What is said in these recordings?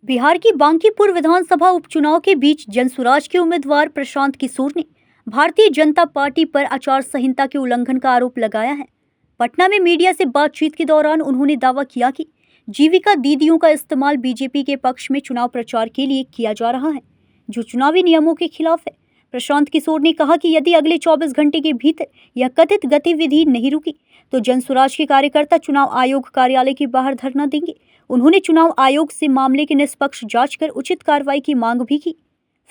बिहार की बांकीपुर विधानसभा उपचुनाव के बीच जनसुराज के उम्मीदवार प्रशांत किशोर ने भारतीय जनता पार्टी पर आचार संहिता के उल्लंघन का आरोप लगाया है। पटना में मीडिया से बातचीत के दौरान उन्होंने दावा किया कि जीविका दीदियों का इस्तेमाल बीजेपी के पक्ष में चुनाव प्रचार के लिए किया जा रहा है, जो चुनावी नियमों के खिलाफ है। प्रशांत किशोर ने कहा कि यदि अगले 24 घंटे के भीतर यह कथित गतिविधि नहीं रुकी तो जनसुराज के कार्यकर्ता चुनाव आयोग कार्यालय के बाहर धरना देंगे। उन्होंने चुनाव आयोग से मामले की निष्पक्ष जांच कर उचित कार्रवाई की मांग भी की।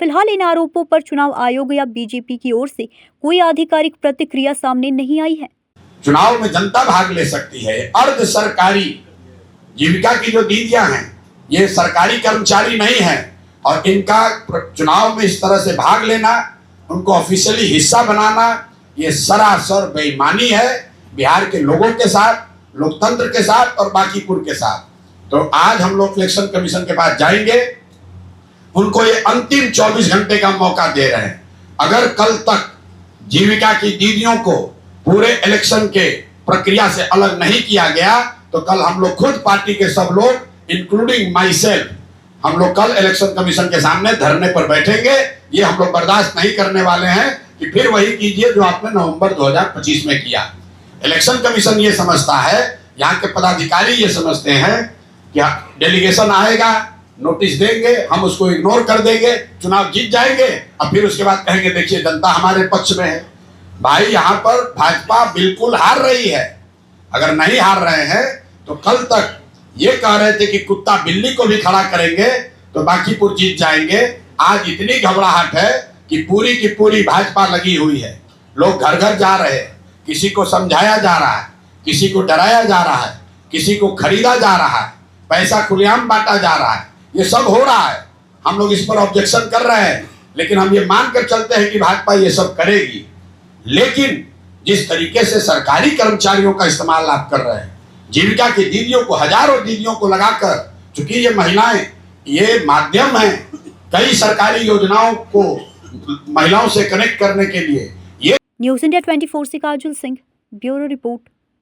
फिलहाल इन आरोपों पर चुनाव आयोग या बीजेपी की ओर से कोई आधिकारिक प्रतिक्रिया सामने नहीं आई है। चुनाव में जनता भाग ले सकती है। अर्ध सरकारी जीविका की जो दीदियां हैं, ये सरकारी कर्मचारी नहीं है और इनका चुनाव में इस तरह से भाग लेना, उनको ऑफिशियली हिस्सा बनाना, ये सरासर बेईमानी है बिहार के लोगों के साथ, लोकतंत्र के साथ और बांकीपुर के साथ। तो आज हम लोग इलेक्शन कमीशन के पास जाएंगे, उनको ये अंतिम 24 घंटे का मौका दे रहे हैं। अगर कल तक जीविका की दीदियों को पूरे इलेक्शन के प्रक्रिया से अलग नहीं किया गया तो कल हम लोग खुद पार्टी के सब लोग इंक्लूडिंग माई सेल्फ, हम लोग कल इलेक्शन कमीशन के सामने धरने पर बैठेंगे। ये हम लोग बर्दाश्त नहीं करने वाले हैं कि फिर वही कीजिए जो आपने नवंबर 2025 में किया। इलेक्शन कमीशन ये समझता है, यहाँ के पदाधिकारी ये समझते हैं कि डेलीगेशन आएगा, नोटिस देंगे, हम उसको इग्नोर कर देंगे, चुनाव जीत जाएंगे और फिर उसके बाद कहेंगे देखिए जनता हमारे पक्ष में है। भाई यहाँ पर भाजपा बिल्कुल हार रही है। अगर नहीं हार रहे हैं तो कल तक ये कह रहे थे कि कुत्ता बिल्ली को भी खड़ा करेंगे तो बांकीपुर जीत जाएंगे। आज इतनी घबराहट है कि पूरी की पूरी भाजपा लगी हुई है। लोग घर घर जा रहे हैं, किसी को समझाया जा रहा है, किसी को डराया जा रहा है, किसी को खरीदा जा रहा है, पैसा खुलेआम बांटा जा रहा है। ये सब हो रहा है। हम लोग इस पर ऑब्जेक्शन कर रहे हैं, लेकिन हम ये मान कर चलते हैं कि भाजपा ये सब करेगी। लेकिन जिस तरीके से सरकारी कर्मचारियों का इस्तेमाल आप कर रहे हैं, जीविका की दीदियों को, हजारों दीदियों को लगाकर, चूंकि ये महिलाएं ये माध्यम है कई सरकारी योजनाओं को महिलाओं से कनेक्ट करने के लिए। ये न्यूज़ इंडिया 24 से काजल सिंह, ब्यूरो रिपोर्ट।